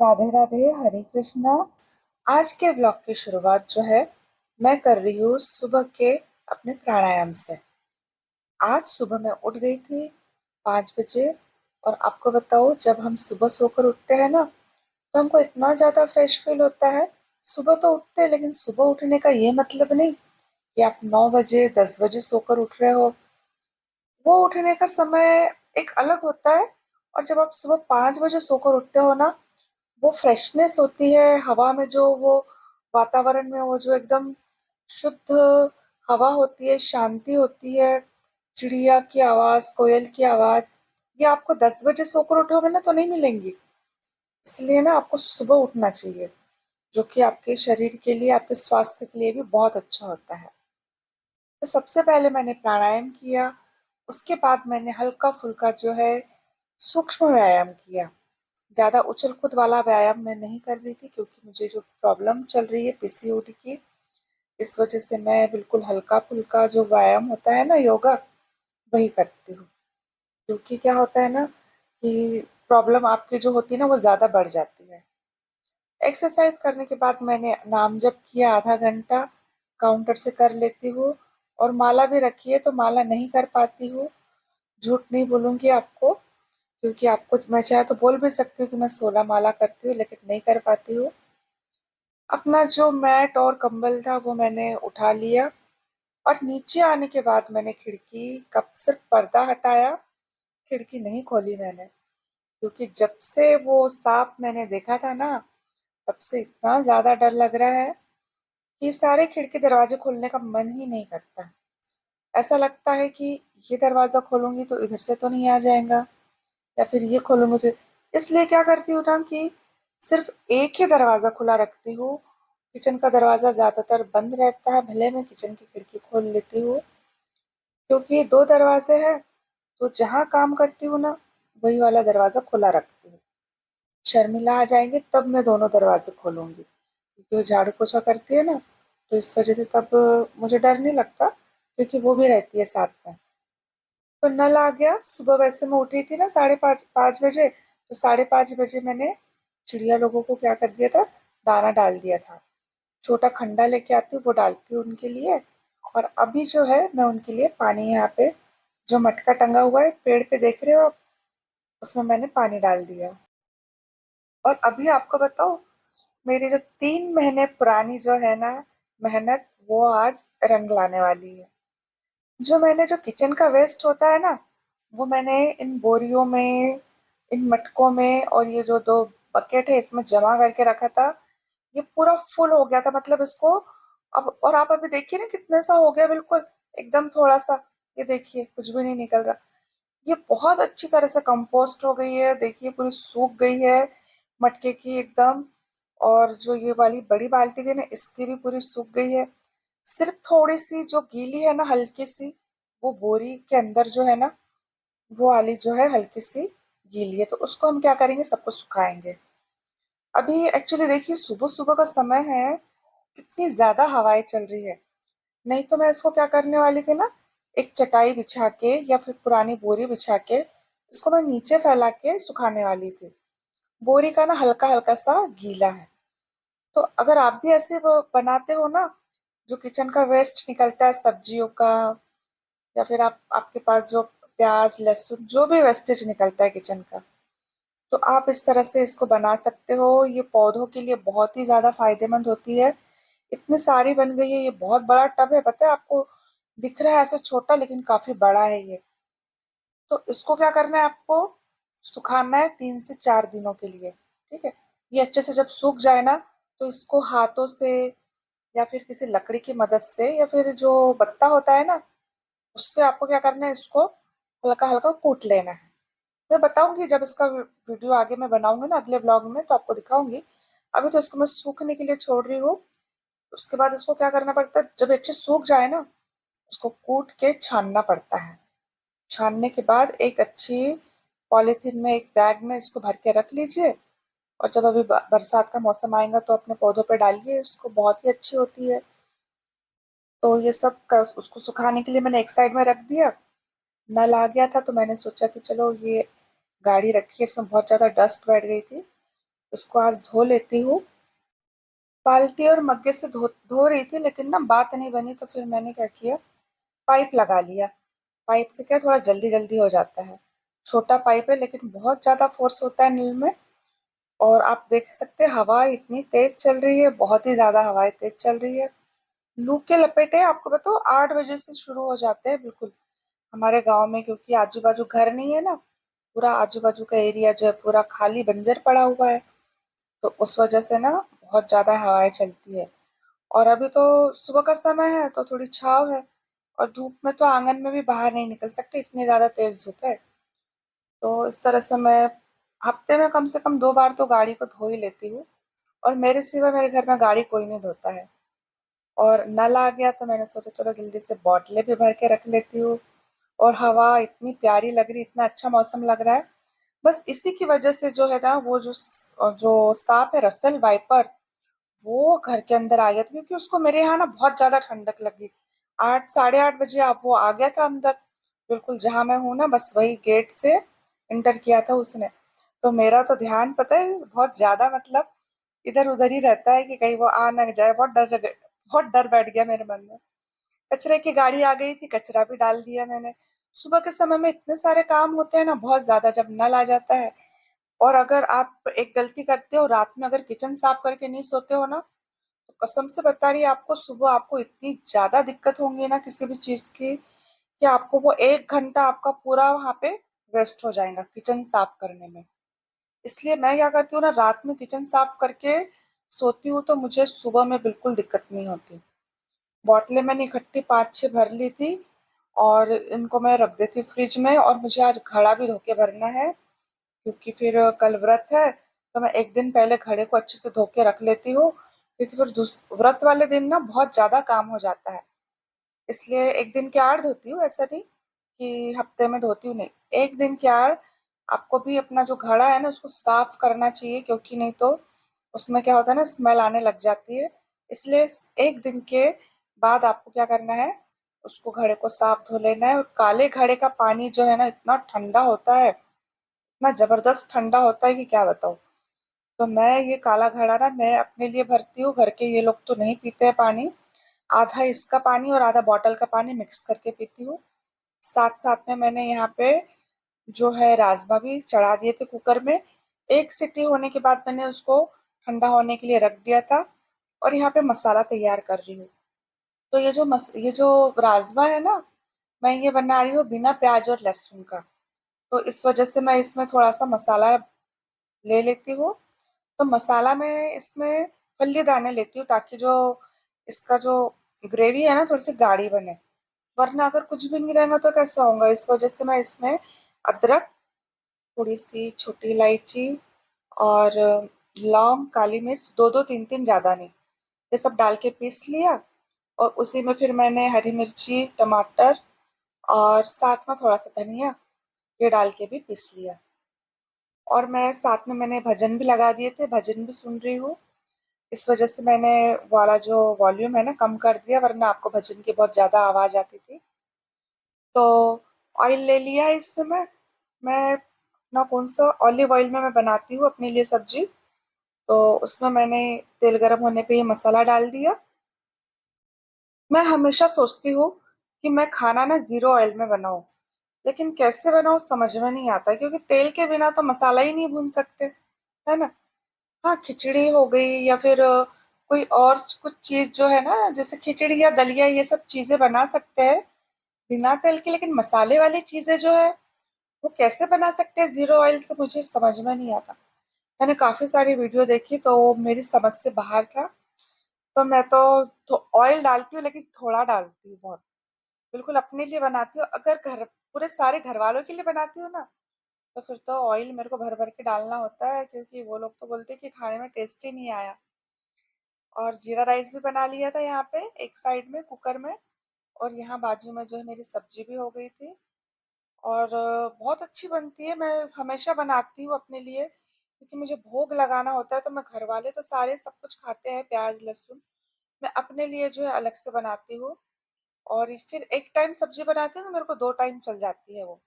राधे राधे, हरे कृष्णा। आज के ब्लॉग की शुरुआत जो है मैं कर रही हूँ सुबह के अपने प्राणायाम से। आज सुबह मैं उठ गई थी 5 बजे। और आपको बताओ, जब हम सुबह सोकर उठते हैं ना, तो हमको इतना ज्यादा फ्रेश फील होता है। सुबह तो उठते हैं, लेकिन सुबह उठने का ये मतलब नहीं कि आप 9 बजे 10 बजे सोकर उठ रहे हो। वो उठने का समय एक अलग होता है। और जब आप सुबह 5 बजे सोकर उठते हो ना, वो फ्रेशनेस होती है हवा में, जो वो वातावरण में वो जो एकदम शुद्ध हवा होती है, शांति होती है, चिड़िया की आवाज, कोयल की आवाज, ये आपको 10 बजे सोकर उठोगे ना तो नहीं मिलेंगी। इसलिए ना आपको सुबह उठना चाहिए, जो कि आपके शरीर के लिए, आपके स्वास्थ्य के लिए भी बहुत अच्छा होता है। तो सबसे पहले मैंने प्राणायाम किया। उसके बाद मैंने हल्का फुल्का जो है सूक्ष्म व्यायाम किया। ज्यादा उछल कूद वाला व्यायाम मैं नहीं कर रही थी, क्योंकि मुझे जो प्रॉब्लम चल रही है पीसीओडी की, इस वजह से मैं बिल्कुल हल्का फुल्का जो व्यायाम होता है ना, योगा, वही करती हूँ। क्योंकि क्या होता है ना कि प्रॉब्लम आपकी जो होती है ना वो ज्यादा बढ़ जाती है। एक्सरसाइज करने के बाद मैंने नाम जप किया आधा घंटा, काउंटर से कर लेती हूँ। और माला भी रखी है, तो माला नहीं कर पाती हूँ, झूठ नहीं बोलूंगी आपको। क्योंकि आपको मैं चाहे तो बोल भी सकती हूँ कि मैं 16 माला करती हूँ, लेकिन नहीं कर पाती हूँ। अपना जो मैट और कंबल था वो मैंने उठा लिया। और नीचे आने के बाद मैंने खिड़की का सिर्फ पर्दा हटाया, खिड़की नहीं खोली मैंने। क्योंकि जब से वो सांप मैंने देखा था ना, तब से इतना ज्यादा डर लग रहा है कि सारे खिड़की दरवाजे खोलने का मन ही नहीं करता। ऐसा लगता है कि ये दरवाजा खोलूंगी तो इधर से तो नहीं आ जाएगा, या फिर ये खोलूंगी तो। इसलिए क्या करती हूँ ना कि सिर्फ एक ही दरवाजा खुला रखती हूँ। किचन का दरवाजा ज्यादातर बंद रहता है, भले मैं किचन की खिड़की खोल लेती हूँ। क्योंकि दो दरवाजे हैं, तो जहां काम करती हूँ ना, वही वाला दरवाजा खुला रखती हूँ। शर्मिला आ जाएंगे तब मैं दोनों दरवाजे खोलूंगी, क्योंकि वो झाड़ू पोछा करती है ना, तो इस वजह से तब मुझे डर नहीं लगता, क्योंकि वो भी रहती है साथ में। तो नल आ गया। सुबह वैसे मैं उठी थी ना 5:30 5 बजे, तो 5:30 बजे मैंने चिड़िया लोगों को क्या कर दिया था, दाना डाल दिया था। छोटा खंडा लेके आती हूँ, वो डालती हूँ उनके लिए। और अभी जो है मैं उनके लिए पानी, यहाँ पे जो मटका टंगा हुआ है पेड़ पे देख रहे हो आप, उसमें मैंने पानी डाल दिया। और अभी आपको बताओ, मेरी जो 3 महीने पुरानी जो है ना मेहनत, वो आज रंग लाने वाली है। जो मैंने जो किचन का वेस्ट होता है ना, वो मैंने इन बोरियों में, इन मटकों में, और ये जो दो बकेट है इसमें जमा करके रखा था। ये पूरा फुल हो गया था, मतलब इसको अब, और आप अभी देखिए ना कितने सा हो गया, बिल्कुल एकदम थोड़ा सा। ये देखिए कुछ भी नहीं निकल रहा। ये बहुत अच्छी तरह से कंपोस्ट हो गई है, देखिए पूरी सूख गई है मटके की एकदम। और जो ये वाली बड़ी बाल्टी थी ना, इसकी भी पूरी सूख गई है। सिर्फ थोड़ी सी जो गीली है ना, हल्की सी, वो बोरी के अंदर जो है ना, वो वाली जो है हल्की सी गीली है, तो उसको हम क्या करेंगे, सबको सुखाएंगे। अभी एक्चुअली देखिए सुबह सुबह का समय है, कितनी ज्यादा हवाएं चल रही है। नहीं तो मैं इसको क्या करने वाली थी ना, एक चटाई बिछा के या फिर पुरानी बोरी बिछा के इसको मैं नीचे फैला के सुखाने वाली थी। बोरी का ना हल्का हल्का सा गीला है। तो अगर आप भी ऐसे वो बनाते हो ना, जो किचन का वेस्ट निकलता है सब्जियों का, या फिर आपके पास जो प्याज लहसुन जो भी वेस्टेज निकलता है किचन का, तो आप इस तरह से इसको बना सकते हो। ये पौधों के लिए बहुत ही ज्यादा फायदेमंद होती है। इतनी सारी बन गई है, ये बहुत बड़ा टब है, पता है आपको। दिख रहा है ऐसे छोटा, लेकिन काफी बड़ा है ये। तो इसको क्या करना है आपको, सुखाना है 3 से 4 दिनों के लिए। ठीक है। ये अच्छे से जब सूख जाए ना, तो इसको हाथों से या फिर किसी लकड़ी की मदद से, या फिर जो बत्ता होता है ना, उससे आपको क्या करना है, इसको हल्का हल्का कूट लेना है। मैं बताऊंगी जब इसका वीडियो आगे मैं बनाऊंगी ना अगले व्लॉग में, तो आपको दिखाऊंगी। अभी तो इसको मैं सूखने के लिए छोड़ रही हूँ। उसके बाद इसको क्या करना पड़ता है, जब अच्छे सूख जाए ना, उसको कूट के छानना पड़ता है। छानने के बाद एक अच्छी पॉलीथीन में, एक बैग में इसको भर के रख लीजिए। और जब अभी बरसात का मौसम आएगा तो अपने पौधों पे डालिए, उसको बहुत ही अच्छी होती है। तो ये सब उसको सुखाने के लिए मैंने एक साइड में रख दिया। नल आ गया था, तो मैंने सोचा कि चलो ये गाड़ी रखी है, इसमें बहुत ज्यादा डस्ट बैठ गई थी, उसको आज धो लेती हूँ। बाल्टी और मग्गे से धो धो रही थी, लेकिन ना बात नहीं बनी, तो फिर मैंने क्या किया, पाइप लगा लिया। पाइप से क्या थोड़ा जल्दी जल्दी हो जाता है। छोटा पाइप है लेकिन बहुत ज्यादा फोर्स होता है नल में। और आप देख सकते हैं हवा इतनी तेज चल रही है, बहुत ही ज्यादा हवाएं तेज चल रही है। लू के लपेटे आपको बताओ 8 बजे से शुरू हो जाते हैं बिल्कुल हमारे गांव में, क्योंकि आजू बाजू घर नहीं है ना। पूरा आजू बाजू का एरिया जो है पूरा खाली बंजर पड़ा हुआ है। तो उस वजह से ना बहुत ज्यादा हवाएं चलती है। और अभी तो सुबह का समय है तो थोड़ी छाव है। और धूप में तो आंगन में भी बाहर नहीं निकल सकते, इतनी ज्यादा तेज धूप है। तो इस तरह से मैं हफ्ते में कम से कम 2 बार तो गाड़ी को धो ही लेती हूँ। और मेरे सिवा मेरे घर में गाड़ी कोई नहीं धोता है। और नल आ गया तो मैंने सोचा चलो जल्दी से बोतलें भी भर के रख लेती हूँ। और हवा इतनी प्यारी लग रही, इतना अच्छा मौसम लग रहा है। बस इसी की वजह से जो है ना, वो जो सांप है रसेल वाइपर, वो घर के अंदर आ गया था, क्योंकि उसको मेरे यहाँ ना बहुत ज्यादा ठंडक लगी। 8 साढ़े 8 बजे आप वो आ गया था अंदर, बिल्कुल जहां मैं हूं ना, बस वही गेट से इंटर किया था उसने। तो मेरा तो ध्यान पता है बहुत ज्यादा, मतलब इधर उधर ही रहता है कि कहीं वो आ ना जाए। बहुत डर बैठ गया मेरे मन में। कचरे की गाड़ी आ गई थी, कचरा भी डाल दिया मैंने। सुबह के समय में इतने सारे काम होते हैं ना, बहुत ज्यादा, जब नल आ जाता है। और अगर आप एक गलती करते हो रात में, अगर किचन साफ करके नहीं सोते हो ना, तो कसम से बता रही है आपको, सुबह आपको इतनी ज्यादा दिक्कत होंगी ना किसी भी चीज की, कि आपको वो 1 घंटा आपका पूरा वहां पे वेस्ट हो जाएगा किचन साफ करने में। इसलिए मैं क्या करती हूँ ना, रात में किचन साफ करके सोती हूँ, तो मुझे सुबह में बिल्कुल दिक्कत नहीं होती। बोतलें मैंने इकट्ठी 5-6 भर ली थी। और इनको मैं रख देती हूँ फ्रिज में। और मुझे आज घड़ा भी धो के भरना है, क्योंकि फिर कल व्रत है। तो मैं एक दिन पहले घड़े को अच्छे से धो के रख लेती हूँ, क्योंकि फिर व्रत वाले दिन ना बहुत ज्यादा काम हो जाता है। इसलिए एक दिन की आड़ धोती हूँ, ऐसा नहीं कि हफ्ते में धोती हूँ, नहीं। एक दिन की आड़ आपको भी अपना जो घड़ा है ना उसको साफ करना चाहिए, क्योंकि नहीं तो उसमें क्या होता है ना, स्मेल आने लग जाती है। इसलिए एक दिन के बाद आपको क्या करना है, उसको घड़े को साफ धो लेना है। और काले घड़े का पानी जो है ना, इतना ठंडा होता है, इतना जबरदस्त ठंडा होता है कि क्या बताऊं। तो मैं ये काला घड़ा ना मैं अपने लिए भरती हूँ, घर के ये लोग तो नहीं पीते हैं पानी। आधा इसका पानी और आधा बॉटल का पानी मिक्स करके पीती हूँ। साथ साथ में मैंने यहाँ पे जो है राजमा भी चढ़ा दिए थे कुकर में। एक सीटी होने के बाद मैंने उसको ठंडा होने के लिए रख दिया था। और यहाँ पे मसाला तैयार कर रही हूँ। तो ये जो राजमा है ना, मैं ये बना रही हूँ बिना प्याज और लहसुन का। तो इस वजह से मैं इसमें थोड़ा सा मसाला ले लेती हूँ। तो मसाला में इसमें फल्ली दाने लेती हूँ, ताकि जो इसका जो ग्रेवी है ना थोड़ी सी गाढ़ी बने। वरना अगर कुछ भी नहीं रहेगा तो कैसा होगा। इस वजह से मैं इसमें अदरक, थोड़ी सी छोटी इलायची, और लौंग, काली मिर्च, दो दो तीन तीन, ज्यादा नहीं, ये सब डाल के पीस लिया। और उसी में फिर मैंने हरी मिर्ची, टमाटर, और साथ में थोड़ा सा धनिया, ये डाल के भी पीस लिया। और मैं साथ में मैंने भजन भी लगा दिए थे, भजन भी सुन रही हूँ। इस वजह से मैंने वाला जो वॉल्यूम है ना कम कर दिया, वरना आपको भजन की बहुत ज्यादा आवाज आती थी। तो ऑयल ले लिया है इसमें मैं अपना कौन सा ऑलिव ऑयल में मैं बनाती हूँ अपने लिए सब्जी। तो उसमें मैंने तेल गर्म होने पे ये मसाला डाल दिया। मैं हमेशा सोचती हूँ कि मैं खाना ना जीरो ऑयल में बनाऊं, लेकिन कैसे बनाऊं समझ में नहीं आता, क्योंकि तेल के बिना तो मसाला ही नहीं भून सकते, है ना। हाँ, खिचड़ी हो गई या फिर कोई और कुछ चीज जो है ना, जैसे खिचड़ी या दलिया, ये सब चीजें बना सकते हैं बिना तेल के। लेकिन मसाले वाली चीजें जो है वो कैसे बना सकते हैं जीरो ऑयल से, मुझे समझ में नहीं आता। मैंने काफी सारी वीडियो देखी तो वो मेरी समझ से बाहर था। तो मैं तो ऑयल डालती हूँ, लेकिन थोड़ा डालती हूँ, बहुत। बिल्कुल अपने लिए बनाती हूँ। अगर घर पूरे सारे घर वालों के लिए बनाती हूँ ना, तो फिर तो ऑयल मेरे को भर भर के डालना होता है, क्योंकि वो लोग तो बोलते हैं कि खाने में टेस्ट ही नहीं आया। और जीरा राइस भी बना लिया था यहाँ पे एक साइड में कुकर में। और यहाँ बाजू में जो है मेरी सब्जी भी हो गई थी। और बहुत अच्छी बनती है, मैं हमेशा बनाती हूँ अपने लिए, क्योंकि मुझे भोग लगाना होता है। तो मैं, घर वाले तो सारे सब कुछ खाते हैं प्याज लहसुन, मैं अपने लिए जो है अलग से बनाती हूँ। और फिर एक टाइम सब्जी बनाती हूँ तो मेरे को 2 टाइम चल जाती है वो।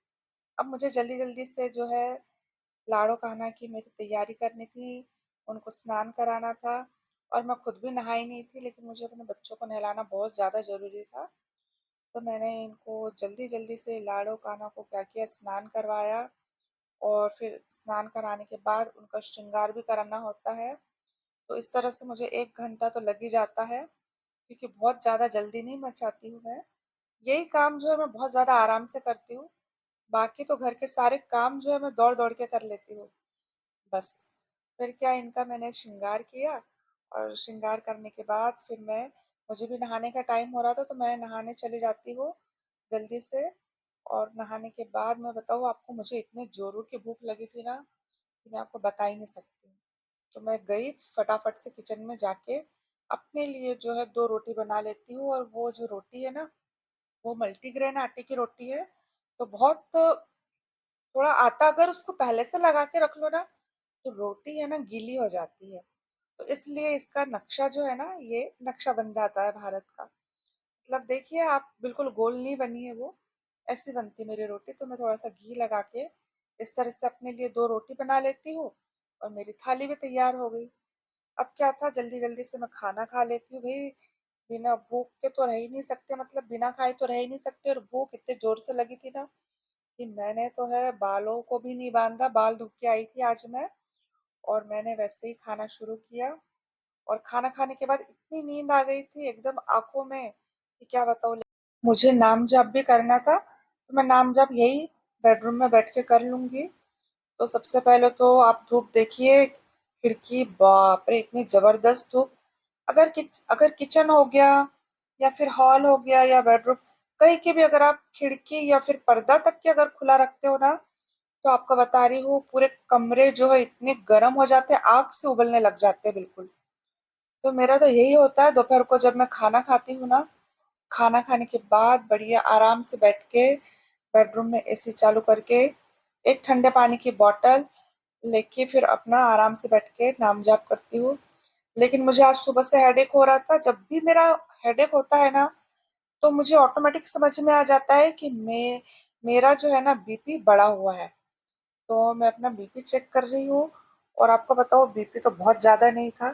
अब मुझे जल्दी जल्दी से जो है लाड़ो खाना की मेरी तैयारी करनी थी। उनको स्नान कराना था और मैं खुद भी नहाई नहीं थी, लेकिन मुझे अपने बच्चों को नहलाना बहुत ज़्यादा ज़रूरी था। तो मैंने इनको जल्दी जल्दी से लाड़ो कान्हा को क्या किया, स्नान करवाया। और फिर स्नान कराने के बाद उनका श्रृंगार भी कराना होता है। तो इस तरह से मुझे 1 घंटा तो लग ही जाता है, क्योंकि बहुत ज़्यादा जल्दी नहीं मचाती हूँ मैं। यही काम जो है मैं बहुत ज़्यादा आराम से करती हूँ। बाकी तो घर के सारे काम जो है मैं दौड़ दौड़ के कर लेती हूँ बस। फिर क्या, इनका मैंने श्रृंगार किया और श्रृंगार करने के बाद फिर मुझे भी नहाने का टाइम हो रहा था, तो मैं नहाने चली जाती हूँ जल्दी से। और नहाने के बाद मैं बताऊँ आपको, मुझे इतने जोरों की भूख लगी थी ना कि मैं आपको बता ही नहीं सकती। तो मैं गई फटाफट से किचन में जाके अपने लिए जो है 2 रोटी बना लेती हूँ। और वो जो रोटी है ना, वो मल्टीग्रेन आटे की रोटी है। तो बहुत थोड़ा आटा अगर उसको पहले से लगा के रख लो ना, तो रोटी है ना गीली हो जाती है। तो इसलिए इसका नक्शा जो है ना, ये नक्शा बन जाता है भारत का। मतलब देखिए आप, बिल्कुल गोल नहीं बनी है वो, ऐसी बनती मेरी रोटी। तो मैं थोड़ा सा घी लगा के इस तरह से अपने लिए 2 रोटी बना लेती हूँ और मेरी थाली भी तैयार हो गई। अब क्या था, जल्दी जल्दी से मैं खाना खा लेती हूँ भाई। बिना भूख के तो रह ही नहीं सकते, मतलब बिना खाए तो रह ही नहीं सकते। और भूख इतने जोर से लगी थी ना कि मैंने तो है बालों को भी नहीं बांधा, बाल धो के आई थी आज मैं। और मैंने वैसे ही खाना शुरू किया। और खाना खाने के बाद इतनी नींद आ गई थी एकदम आंखों में कि क्या बताऊँ। मुझे नाम जप भी करना था, तो मैं नाम जप यही बेडरूम में बैठ के कर लूंगी। तो सबसे पहले तो आप धूप देखिए, खिड़की, बाप रे इतनी जबरदस्त धूप। अगर किचन हो गया या फिर हॉल हो गया या बेडरूम, कहीं की भी अगर आप खिड़की या फिर पर्दा तक के अगर खुला रखते हो ना, तो आपको बता रही हूँ पूरे कमरे जो है इतने गर्म हो जाते हैं, आग से उबलने लग जाते हैं बिल्कुल। तो मेरा तो यही होता है दोपहर को जब मैं खाना खाती हूँ ना, खाना खाने के बाद बढ़िया आराम से बैठ के बेडरूम में एसी चालू करके एक ठंडे पानी की बोतल लेके फिर अपना आराम से बैठ के नाम जाप करती हूँ। लेकिन मुझे आज सुबह से हेडेक हो रहा था। जब भी मेरा हेडेक होता है ना, तो मुझे ऑटोमेटिक समझ में आ जाता है कि मेरा जो है ना बीपी बढ़ा हुआ है। तो मैं अपना बीपी चेक कर रही हूँ और आपको बताओ बीपी तो बहुत ज़्यादा नहीं था,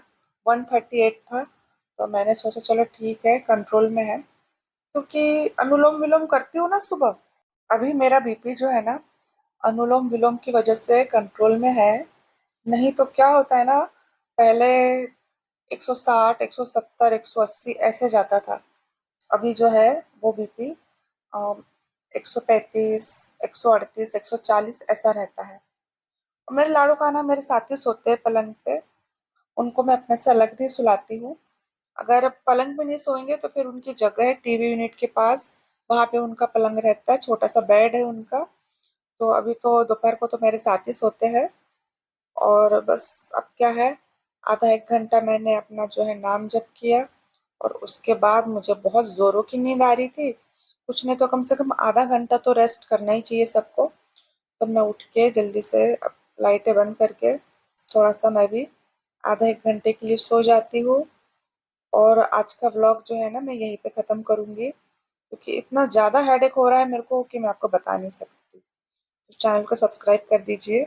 138 था। तो मैंने सोचा चलो ठीक है, कंट्रोल में है, क्योंकि अनुलोम विलोम करती हूँ ना सुबह। अभी मेरा बीपी जो है ना, अनुलोम विलोम की वजह से कंट्रोल में है। नहीं तो क्या होता है ना, पहले 160, 170, 180 ऐसे जाता था। अभी जो है वो बीपी 135, 138, 140 ऐसा रहता है। और मेरे लाड़ू कान्हा मेरे साथ ही सोते हैं पलंग पे। उनको मैं अपने से अलग नहीं सुलाती हूँ। अगर पलंग पे नहीं सोएंगे तो फिर उनकी जगह है टीवी यूनिट के पास, वहां पे उनका पलंग रहता है, छोटा सा बेड है उनका। तो अभी तो दोपहर को तो मेरे साथ ही सोते हैं। और बस अब क्या है, आधा 1 घंटा मैंने अपना जो है नाम जप किया। और उसके बाद मुझे बहुत जोरों की नींद आ रही थी। कुछ नहीं तो कम से कम आधा घंटा तो रेस्ट करना ही चाहिए सबको। तो मैं उठ के जल्दी से लाइटें बंद करके थोड़ा सा मैं भी आधा 1 घंटे के लिए सो जाती हूँ। और आज का व्लॉग जो है ना, मैं यहीं पे खत्म करूंगी, क्योंकि इतना ज्यादा हेडेक हो रहा है मेरे को कि मैं आपको बता नहीं सकती। तो चैनल को सब्सक्राइब कर दीजिए।